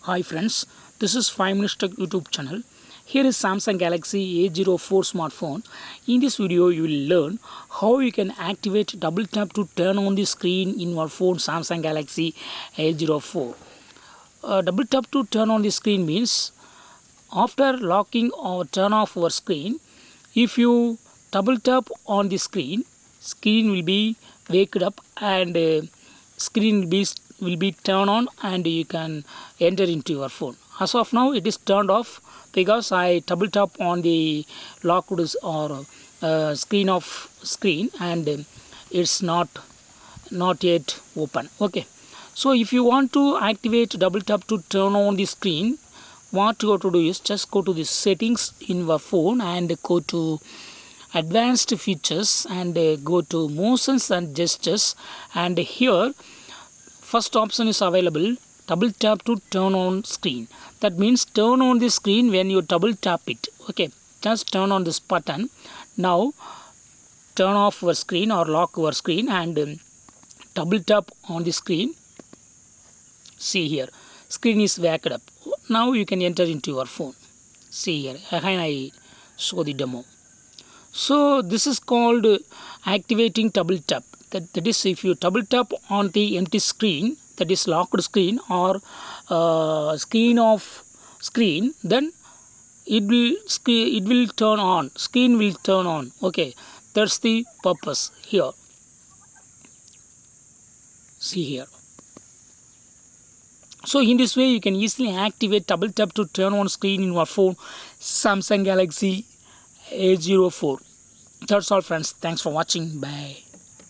Hi friends, this is 5 Minutes Tech YouTube channel. Here is Samsung Galaxy A04 smartphone. In this video, you will learn how you can activate double tap to turn on the screen in your phone Samsung Galaxy A04. Double tap to turn on the screen means after locking or turn off your screen, if you double tap on the screen will be waked up and screen will be turned on and you can enter into your phone. As of now it is turned off because I double tap on the locked or screen and it's not yet open. Okay, so if you want to activate double tap to turn on the screen, what you have to do is just go to the settings in your phone and go to advanced features and go to motions and gestures, and here first option is available, double tap to turn on screen. That means turn on the screen when you double tap it. Okay, just turn on this button. Now turn off your screen or lock your screen and double tap on the screen. See here, screen is waked up. Now you can enter into your phone. See here, again I show the demo. So this is called activating double tap. That is, if you double tap on the empty screen, that is locked screen or screen, then it will turn on. Screen will turn on. Okay, that's the purpose here. See here. So in this way you can easily activate double tap to turn on screen in your phone Samsung Galaxy A04. That's all friends. Thanks for watching. Bye.